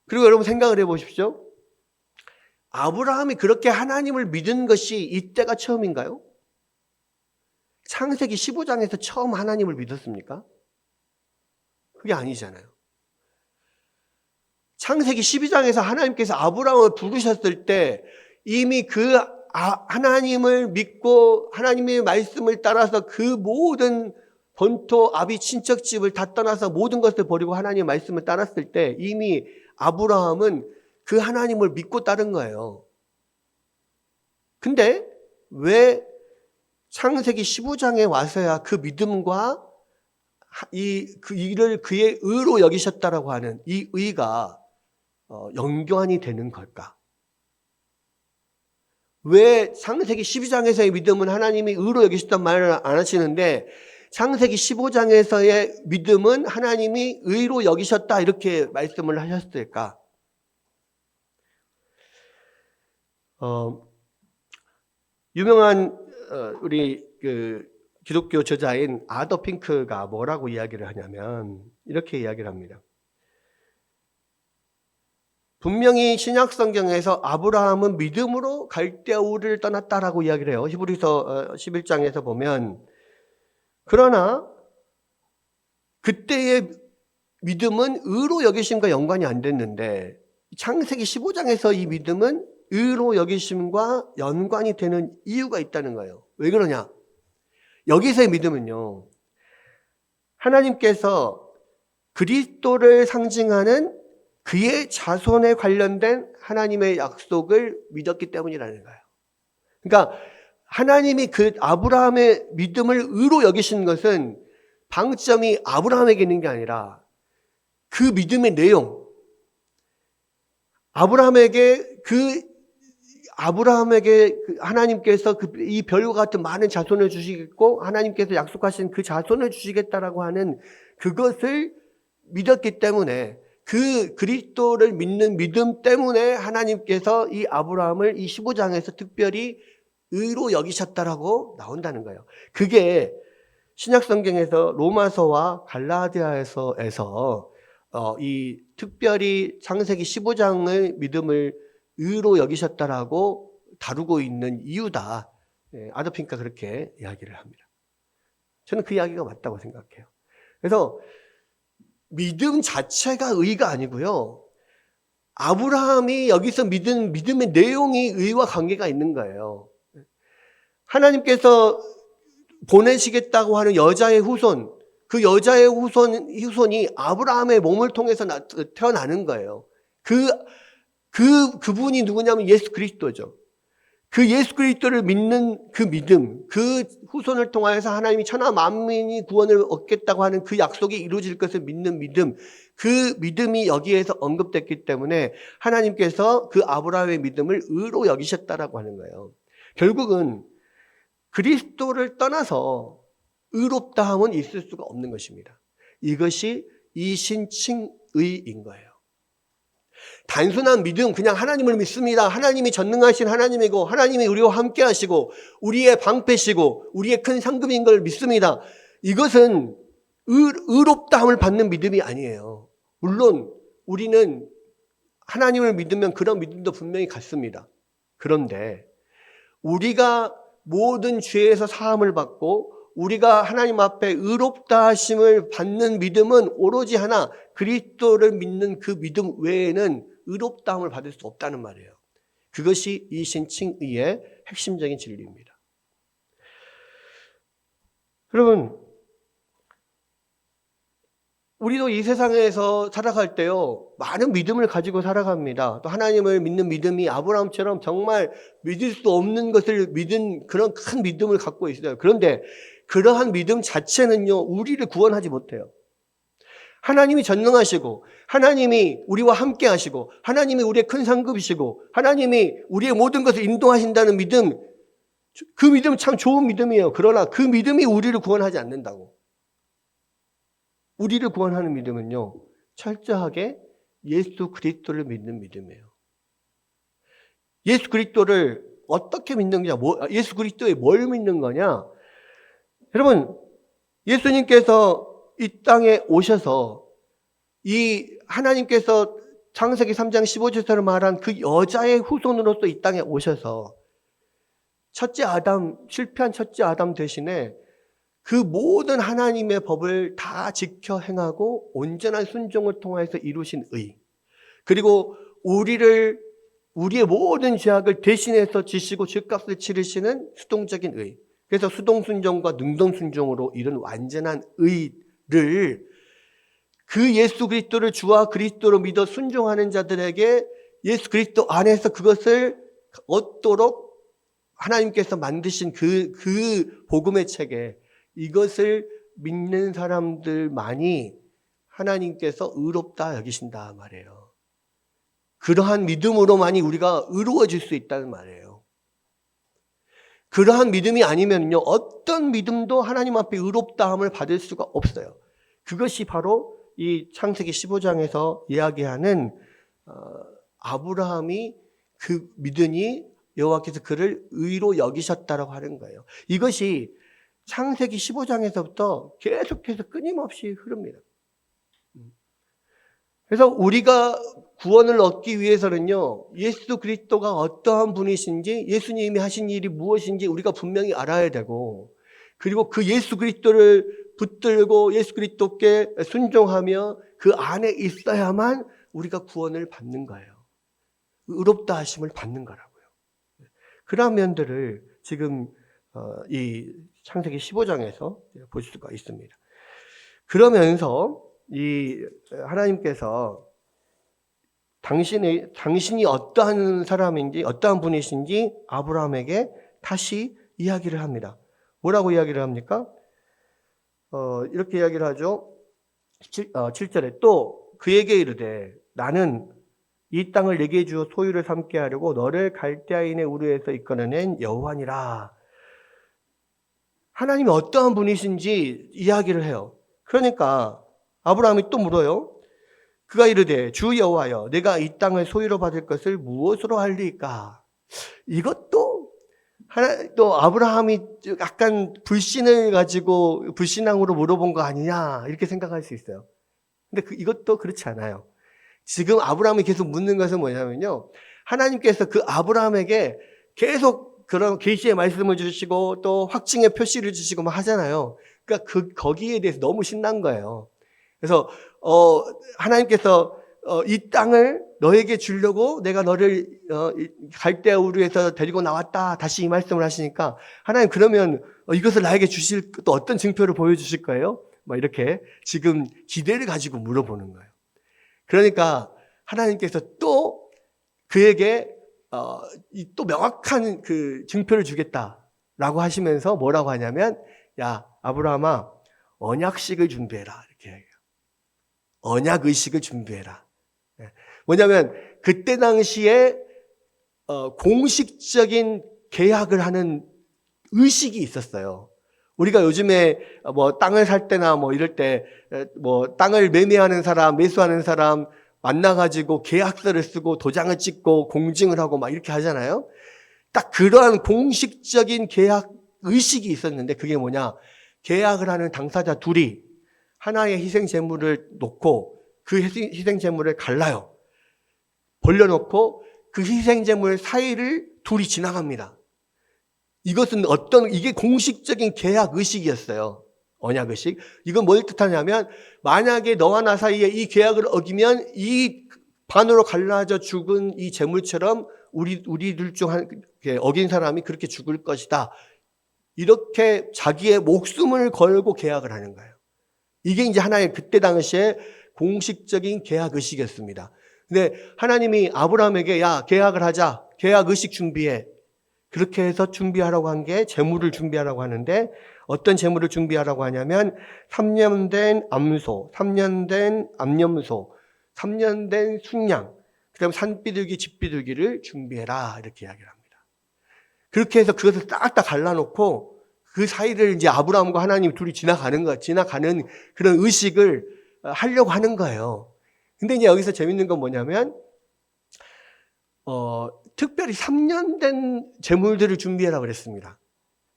그리고 여러분 생각을 해보십시오. 아브라함이 그렇게 하나님을 믿은 것이 이때가 처음인가요? 창세기 15장에서 처음 하나님을 믿었습니까? 그게 아니잖아요. 창세기 12장에서 하나님께서 아브라함을 부르셨을 때 이미 그 하나님을 믿고 하나님의 말씀을 따라서 그 모든 본토 아비 친척집을 다 떠나서 모든 것을 버리고 하나님의 말씀을 따랐을 때 이미 아브라함은 그 하나님을 믿고 따른 거예요. 근데 왜 창세기 15장에 와서야 그 믿음과 이를 그의 의로 여기셨다라고 하는 이 의가 연관이 되는 걸까? 왜 창세기 12장에서의 믿음은 하나님이 의로 여기셨단 말을 안 하시는데 창세기 15장에서의 믿음은 하나님이 의로 여기셨다 이렇게 말씀을 하셨을까? 유명한 우리 기독교 저자인 아더 핑크가 뭐라고 이야기를 하냐면 이렇게 이야기를 합니다. 분명히 신약 성경에서 아브라함은 믿음으로 갈대아우를 떠났다라고 이야기를 해요. 히브리서 11장에서 보면 그러나 그때의 믿음은 의로 여기심과 연관이 안 됐는데 창세기 15장에서 이 믿음은 의로 여기심과 연관이 되는 이유가 있다는 거예요. 왜 그러냐? 여기서의 믿음은요, 하나님께서 그리스도를 상징하는 그의 자손에 관련된 하나님의 약속을 믿었기 때문이라는 거예요. 그러니까 하나님이 그 아브라함의 믿음을 의로 여기신 것은 방점이 아브라함에게 있는 게 아니라 그 믿음의 내용, 아브라함에게 하나님께서 이 별과 같은 많은 자손을 주시겠고 하나님께서 약속하신 그 자손을 주시겠다라고 하는 그것을 믿었기 때문에 그 그리스도를 믿는 믿음 때문에 하나님께서 이 아브라함을 이 15장에서 특별히 의로 여기셨다라고 나온다는 거예요. 그게 신약 성경에서 로마서와 갈라디아서에서 이 특별히 창세기 15장의 믿음을 의로 여기셨다라고 다루고 있는 이유다. 아더 핑크가 그렇게 이야기를 합니다. 저는 그 이야기가 맞다고 생각해요. 그래서 믿음 자체가 의가 아니고요. 아브라함이 여기서 믿은 믿음의 내용이 의와 관계가 있는 거예요. 하나님께서 보내시겠다고 하는 여자의 후손, 그 여자의 후손이 아브라함의 몸을 통해서 태어나는 거예요. 그분이 누구냐면 예수 그리스도죠. 그 예수 그리스도를 믿는 그 믿음, 그 후손을 통하여서 하나님이 천하 만민이 구원을 얻겠다고 하는 그 약속이 이루어질 것을 믿는 믿음, 그 믿음이 여기에서 언급됐기 때문에 하나님께서 그 아브라함의 믿음을 의로 여기셨다라고 하는 거예요. 결국은 그리스도를 떠나서 의롭다함은 있을 수가 없는 것입니다. 이것이 이신칭의인 거예요. 단순한 믿음, 그냥 하나님을 믿습니다. 하나님이 전능하신 하나님이고 하나님이 우리와 함께 하시고 우리의 방패시고 우리의 큰 상급인 걸 믿습니다. 이것은 의롭다함을 받는 믿음이 아니에요. 물론 우리는 하나님을 믿으면 그런 믿음도 분명히 갖습니다. 그런데 우리가 모든 죄에서 사함을 받고 우리가 하나님 앞에 의롭다 하심을 받는 믿음은 오로지 하나, 그리스도를 믿는 그 믿음 외에는 의롭다함을 받을 수 없다는 말이에요. 그것이 이신칭의의 핵심적인 진리입니다. 여러분, 우리도 이 세상에서 살아갈 때요, 많은 믿음을 가지고 살아갑니다. 또 하나님을 믿는 믿음이 아브라함처럼 정말 믿을 수 없는 것을 믿은 그런 큰 믿음을 갖고 있어요. 그런데 그러한 믿음 자체는요, 우리를 구원하지 못해요. 하나님이 전능하시고 하나님이 우리와 함께 하시고 하나님이 우리의 큰 상급이시고 하나님이 우리의 모든 것을 인도하신다는 믿음, 그 믿음은 참 좋은 믿음이에요. 그러나 그 믿음이 우리를 구원하지 않는다고. 우리를 구원하는 믿음은요, 철저하게 예수 그리스도를 믿는 믿음이에요. 예수 그리스도를 어떻게 믿는 거냐, 예수 그리스도에 뭘 믿는 거냐? 여러분, 예수님께서 이 땅에 오셔서 이 하나님께서 창세기 3장 15절처럼 말한 그 여자의 후손으로서 이 땅에 오셔서 실패한 첫째 아담 대신에 그 모든 하나님의 법을 다 지켜 행하고 온전한 순종을 통해서 이루신 의, 그리고 우리의 모든 죄악을 대신해서 지시고 죄값을 치르시는 수동적인 의, 그래서 수동순종과 능동순종으로 이룬 완전한 의를 그 예수 그리스도를 주와 그리스도로 믿어 순종하는 자들에게 예수 그리스도 안에서 그것을 얻도록 하나님께서 만드신 그 복음의 체계, 이것을 믿는 사람들만이 하나님께서 의롭다 여기신다 말이에요. 그러한 믿음으로만이 우리가 의로워질 수 있다는 말이에요. 그러한 믿음이 아니면요, 어떤 믿음도 하나님 앞에 의롭다함을 받을 수가 없어요. 그것이 바로 이 창세기 15장에서 이야기하는 아브라함이 그 믿으니 여호와께서 그를 의로 여기셨다라고 하는 거예요. 이것이 창세기 15장에서부터 계속해서 끊임없이 흐릅니다. 그래서 우리가 구원을 얻기 위해서는요, 예수 그리스도가 어떠한 분이신지, 예수님이 하신 일이 무엇인지 우리가 분명히 알아야 되고, 그리고 그 예수 그리스도를 붙들고 예수 그리스도께 순종하며 그 안에 있어야만 우리가 구원을 받는 거예요. 의롭다 하심을 받는 거라고요. 그런 면들을 지금 이 창세기 15장에서 볼 수가 있습니다. 그러면서 이 하나님께서 당신이 어떠한 사람인지, 어떠한 분이신지 아브라함에게 다시 이야기를 합니다. 뭐라고 이야기를 합니까? 이렇게 이야기를 하죠. 7절에 또 그에게 이르되 나는 이 땅을 내게 주어 소유를 삼게 하려고 너를 갈대아인의 우르에서 이끌어낸 여호와니라. 하나님이 어떠한 분이신지 이야기를 해요. 그러니까 아브라함이 또 물어요. 그가 이르되 주 여호와여 내가 이 땅을 소유로 받을 것을 무엇으로 할리까? 이것도 또 아브라함이 약간 불신을 가지고 불신앙으로 물어본 거 아니냐 이렇게 생각할 수 있어요. 근데 이것도 그렇지 않아요. 지금 아브라함이 계속 묻는 것은 뭐냐면요, 하나님께서 그 아브라함에게 계속 그런 계시의 말씀을 주시고 또 확증의 표시를 주시고 막 하잖아요. 그러니까 거기에 대해서 너무 신난 거예요. 그래서 하나님께서 이 땅을 너에게 주려고 내가 너를 갈대아 우르에서 데리고 나왔다. 다시 이 말씀을 하시니까 하나님 그러면 이것을 나에게 주실 또 어떤 증표를 보여주실 거예요? 막 이렇게 지금 기대를 가지고 물어보는 거예요. 그러니까 하나님께서 또 그에게 또 명확한 그 증표를 주겠다라고 하시면서 뭐라고 하냐면 야 아브라함아 언약식을 준비해라 이렇게 얘기해요. 언약 의식을 준비해라. 뭐냐면 그때 당시에 공식적인 계약을 하는 의식이 있었어요. 우리가 요즘에 뭐 땅을 살 때나 뭐 이럴 때 뭐 땅을 매매하는 사람, 매수하는 사람 만나가지고 계약서를 쓰고 도장을 찍고 공증을 하고 막 이렇게 하잖아요. 딱 그러한 공식적인 계약 의식이 있었는데 그게 뭐냐? 계약을 하는 당사자 둘이 하나의 희생 제물을 놓고 그 희생 제물을 갈라요. 벌려놓고 그 희생 제물 사이를 둘이 지나갑니다. 이것은 이게 공식적인 계약 의식이었어요. 언약 의식. 이건 뭘 뜻하냐면 만약에 너와 나 사이에 이 계약을 어기면 이 반으로 갈라져 죽은 이 제물처럼 우리들 중 어긴 사람이 그렇게 죽을 것이다. 이렇게 자기의 목숨을 걸고 계약을 하는 거예요. 이게 이제 하나의 그때 당시에 공식적인 계약 의식이었습니다. 근데 하나님이 아브라함에게 야 계약을 하자. 계약 의식 준비해. 그렇게 해서 준비하라고 한 게 제물을 준비하라고 하는데 어떤 제물을 준비하라고 하냐면 3년 된 암소, 3년 된 암염소, 3년 된 순양, 그다음에 산비둘기, 집비둘기를 준비해라 이렇게 이야기를 합니다. 그렇게 해서 그것을 딱딱 갈라놓고 그 사이를 이제 아브라함과 하나님 둘이 지나가는 그런 의식을 하려고 하는 거예요. 근데 이제 여기서 재밌는 건 뭐냐면 특별히 3년 된 제물들을 준비해라 그랬습니다.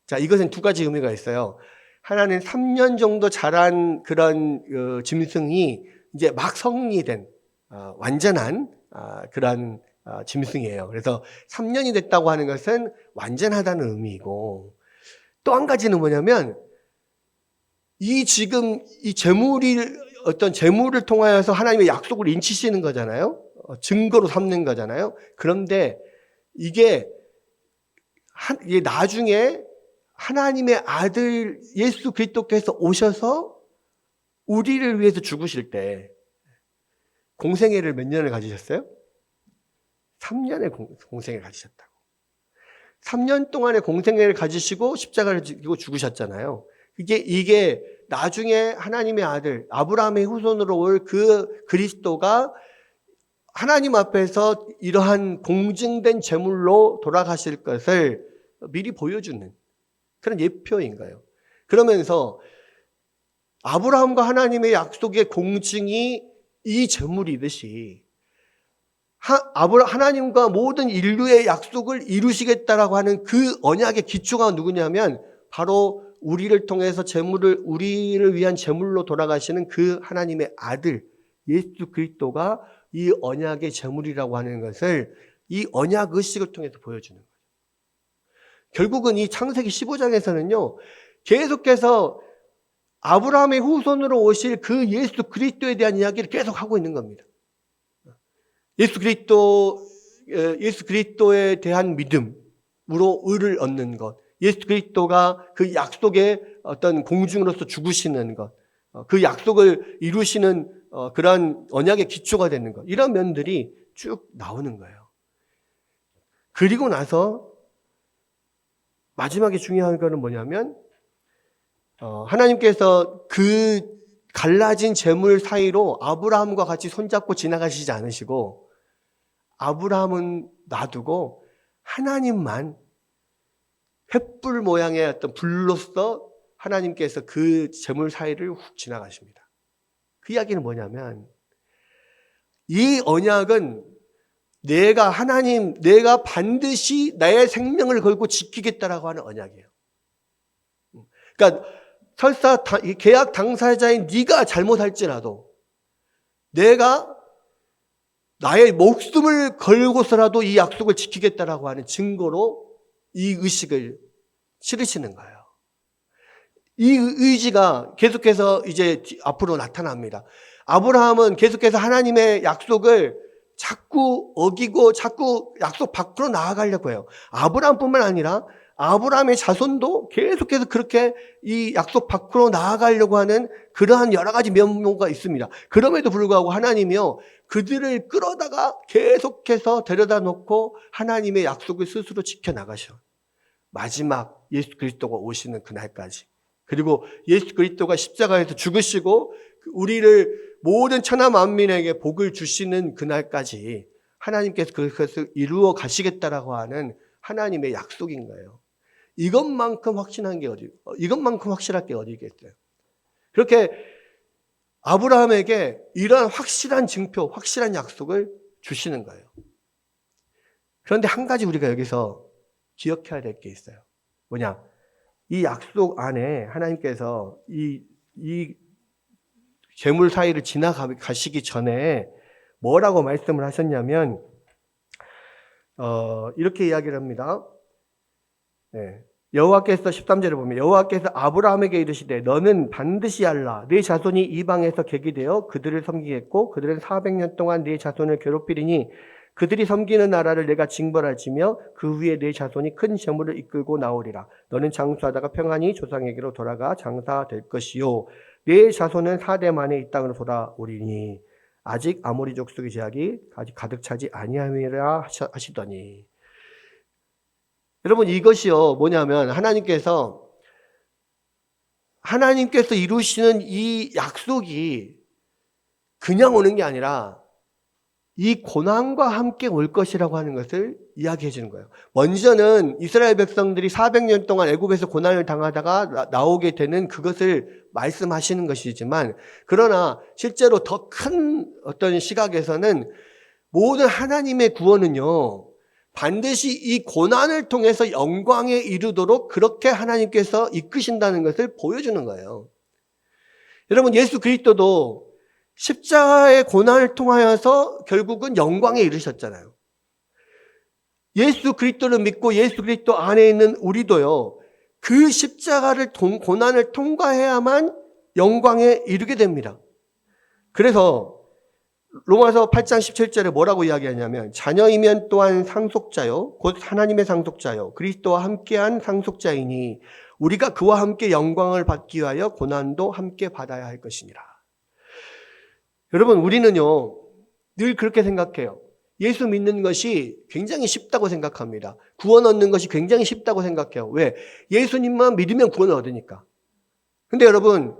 자, 이것은 두 가지 의미가 있어요. 하나는 3년 정도 자란 그런 짐승이 이제 막 성인이 된 완전한 그런 짐승이에요. 그래서 3년이 됐다고 하는 것은 완전하다는 의미이고 또 한 가지는 뭐냐면 지금 이 어떤 제물을 통하여서 하나님의 약속을 인치시는 거잖아요. 증거로 삼는 거잖아요. 그런데 이게 나중에 하나님의 아들 예수 그리스도께서 오셔서 우리를 위해서 죽으실 때 공생애를 몇 년을 가지셨어요? 3년의 공생애를 가지셨다고. 3년 동안의 공생애를 가지시고 십자가를 지고 죽으셨잖아요. 이게 나중에 하나님의 아들 아브라함의 후손으로 올 그 그리스도가 하나님 앞에서 이러한 공증된 제물로 돌아가실 것을 미리 보여주는 그런 예표인 거예요. 그러면서 아브라함과 하나님의 약속의 공증이 이 제물이듯이 하나님과 모든 인류의 약속을 이루시겠다라고 하는 그 언약의 기초가 누구냐면 바로 우리를 통해서 우리를 위한 제물로 돌아가시는 그 하나님의 아들 예수 그리스도가 이 언약의 제물이라고 하는 것을 이 언약 의식을 통해서 보여주는 거예요. 결국은 이 창세기 15장에서는요, 계속해서 아브라함의 후손으로 오실 그 예수 그리스도에 대한 이야기를 계속 하고 있는 겁니다. 예수 그리스도에 대한 믿음으로 의를 얻는 것, 예수 그리스도가 그 약속의 어떤 공중으로서 죽으시는 것, 그 약속을 이루시는 그러한 언약의 기초가 되는 것, 이런 면들이 쭉 나오는 거예요. 그리고 나서 마지막에 중요한 거는 뭐냐면 하나님께서 그 갈라진 재물 사이로 아브라함과 같이 손잡고 지나가시지 않으시고 아브라함은 놔두고 하나님만 횃불 모양의 어떤 불로서 하나님께서 그 재물 사이를 훅 지나가십니다. 그 이야기는 뭐냐면 이 언약은 내가 반드시 나의 생명을 걸고 지키겠다라고 하는 언약이에요. 그러니까 설사 계약 당사자인 네가 잘못할지라도 내가 나의 목숨을 걸고서라도 이 약속을 지키겠다라고 하는 증거로 이 의식을 치르시는 거예요. 이 의지가 계속해서 이제 앞으로 나타납니다. 아브라함은 계속해서 하나님의 약속을 자꾸 어기고 자꾸 약속 밖으로 나아가려고 해요. 아브라함뿐만 아니라 아브라함의 자손도 계속해서 그렇게 이 약속 밖으로 나아가려고 하는 그러한 여러 가지 면모가 있습니다. 그럼에도 불구하고 하나님이요, 그들을 끌어다가 계속해서 데려다 놓고 하나님의 약속을 스스로 지켜나가셔. 마지막 예수 그리스도가 오시는 그날까지. 그리고 예수 그리스도가 십자가에서 죽으시고 우리를 모든 천하 만민에게 복을 주시는 그날까지 하나님께서 그것을 이루어 가시겠다라고 하는 하나님의 약속인 거예요. 이것만큼 확실할 게 어디 있겠어요? 그렇게 아브라함에게 이러한 확실한 증표, 확실한 약속을 주시는 거예요. 그런데 한 가지 우리가 여기서 기억해야 될 게 있어요. 뭐냐? 이 약속 안에 하나님께서 이 재물 사이를 지나가시기 전에 뭐라고 말씀을 하셨냐면, 이렇게 이야기를 합니다. 네. 여호와께서 13절에 보면 여호와께서 아브라함에게 이르시되 너는 반드시 알라 네 자손이 이방에서 객이 되어 그들을 섬기겠고 그들은 400년 동안 네 자손을 괴롭히리니 그들이 섬기는 나라를 내가 징벌할지며 그 위에 네 자손이 큰 재물을 이끌고 나오리라. 너는 장수하다가 평안히 조상에게로 돌아가 장사될 것이요 네 자손은 4대 만에 이 땅으로 돌아오리니 아직 아모리 족속의 제약이 아직 가득 차지 아니함이라 하시더니. 여러분, 이것이요 뭐냐면 하나님께서 이루시는 이 약속이 그냥 오는 게 아니라 이 고난과 함께 올 것이라고 하는 것을 이야기해 주는 거예요. 먼저는 이스라엘 백성들이 400년 동안 애굽에서 고난을 당하다가 나오게 되는 그것을 말씀하시는 것이지만, 그러나 실제로 더 큰 어떤 시각에서는 모든 하나님의 구원은요 반드시 이 고난을 통해서 영광에 이르도록 그렇게 하나님께서 이끄신다는 것을 보여주는 거예요. 여러분, 예수 그리스도도 십자가의 고난을 통하여서 결국은 영광에 이르셨잖아요. 예수 그리스도를 믿고 예수 그리스도 안에 있는 우리도요, 그 십자가를 고난을 통과해야만 영광에 이르게 됩니다. 그래서 로마서 8장 17절에 뭐라고 이야기하냐면 자녀이면 또한 상속자요 곧 하나님의 상속자요 그리스도와 함께한 상속자이니 우리가 그와 함께 영광을 받기 위하여 고난도 함께 받아야 할 것이니라. 여러분, 우리는요 늘 그렇게 생각해요. 예수 믿는 것이 굉장히 쉽다고 생각합니다. 구원 얻는 것이 굉장히 쉽다고 생각해요. 왜? 예수님만 믿으면 구원을 얻으니까. 근데 여러분,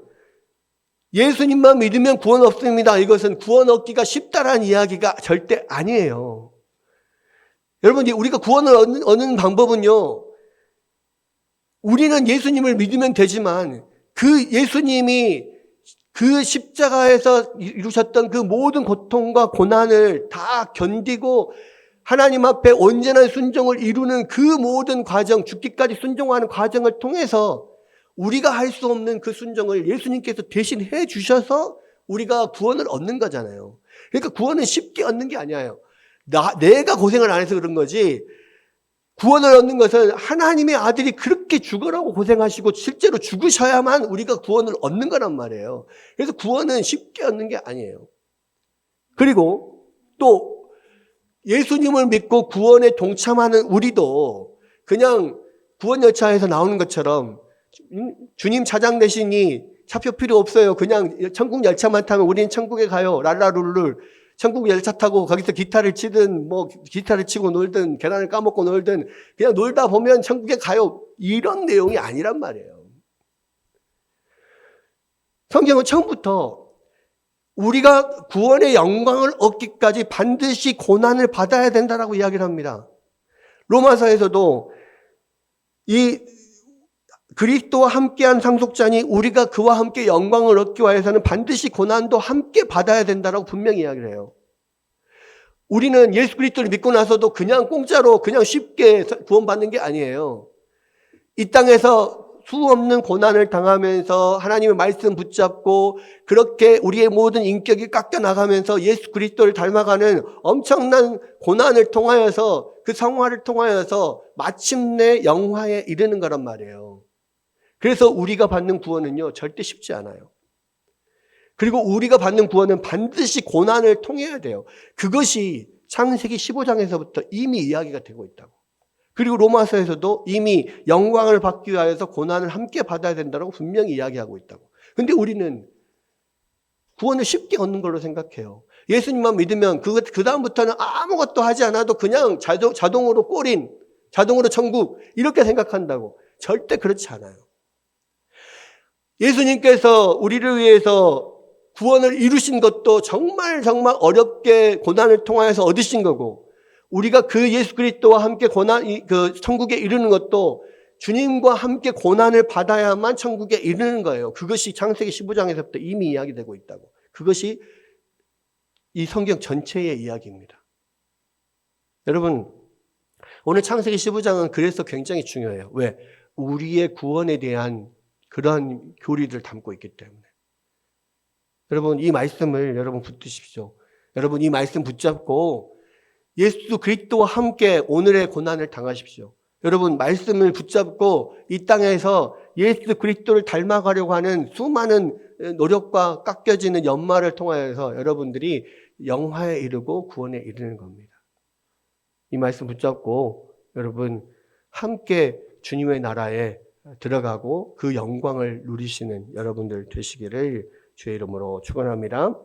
예수님만 믿으면 구원 없습니다. 이것은 구원 얻기가 쉽다라는 이야기가 절대 아니에요. 여러분, 우리가 구원을 얻는 방법은요, 우리는 예수님을 믿으면 되지만 그 예수님이 그 십자가에서 이루셨던 그 모든 고통과 고난을 다 견디고 하나님 앞에 온전한 순종을 이루는 그 모든 과정, 죽기까지 순종하는 과정을 통해서 우리가 할 수 없는 그 순종을 예수님께서 대신 해 주셔서 우리가 구원을 얻는 거잖아요. 그러니까 구원은 쉽게 얻는 게 아니에요. 내가 고생을 안 해서 그런 거지, 구원을 얻는 것은 하나님의 아들이 그렇게 죽으라고 고생하시고 실제로 죽으셔야만 우리가 구원을 얻는 거란 말이에요. 그래서 구원은 쉽게 얻는 게 아니에요. 그리고 또 예수님을 믿고 구원에 동참하는 우리도 그냥 구원 열차에서 나오는 것처럼 주님 차장 대신이 차표 필요 없어요. 그냥 천국 열차만 타면 우리는 천국에 가요. 랄라룰룰. 천국 열차 타고 거기서 기타를 치든 뭐 기타를 치고 놀든 계란을 까먹고 놀든 그냥 놀다 보면 천국에 가요. 이런 내용이 아니란 말이에요. 성경은 처음부터 우리가 구원의 영광을 얻기까지 반드시 고난을 받아야 된다라고 이야기를 합니다. 로마서에서도 이 그리스도와 함께한 상속자니 우리가 그와 함께 영광을 얻기 위해서는 반드시 고난도 함께 받아야 된다라고 분명히 이야기를 해요. 우리는 예수 그리스도를 믿고 나서도 그냥 공짜로 그냥 쉽게 구원받는 게 아니에요. 이 땅에서 수없는 고난을 당하면서 하나님의 말씀 붙잡고 그렇게 우리의 모든 인격이 깎여나가면서 예수 그리스도를 닮아가는 엄청난 고난을 통하여서 그 성화를 통하여서 마침내 영화에 이르는 거란 말이에요. 그래서 우리가 받는 구원은요, 절대 쉽지 않아요. 그리고 우리가 받는 구원은 반드시 고난을 통해야 돼요. 그것이 창세기 15장에서부터 이미 이야기가 되고 있다고. 그리고 로마서에서도 이미 영광을 받기 위해서 고난을 함께 받아야 된다고 분명히 이야기하고 있다고. 근데 우리는 구원을 쉽게 얻는 걸로 생각해요. 예수님만 믿으면 그 다음부터는 아무것도 하지 않아도 그냥 자동으로 꼬린, 자동으로 천국 이렇게 생각한다고. 절대 그렇지 않아요. 예수님께서 우리를 위해서 구원을 이루신 것도 정말 어렵게 고난을 통하여서 얻으신 거고, 우리가 그 예수 그리스도와 함께 그 천국에 이르는 것도 주님과 함께 고난을 받아야만 천국에 이르는 거예요. 그것이 창세기 15장에서부터 이미 이야기되고 있다고. 그것이 이 성경 전체의 이야기입니다. 여러분, 오늘 창세기 15장은 그래서 굉장히 중요해요. 왜? 우리의 구원에 대한 그러한 교리를 담고 있기 때문에. 여러분, 이 말씀을 여러분 붙드십시오. 여러분, 이 말씀 붙잡고 예수 그리스도와 함께 오늘의 고난을 당하십시오. 여러분, 말씀을 붙잡고 이 땅에서 예수 그리스도를 닮아가려고 하는 수많은 노력과 깎여지는 연말을 통하여서 여러분들이 영화에 이르고 구원에 이르는 겁니다. 이 말씀 붙잡고 여러분 함께 주님의 나라에 들어가고 그 영광을 누리시는 여러분들 되시기를 주의 이름으로 축원합니다.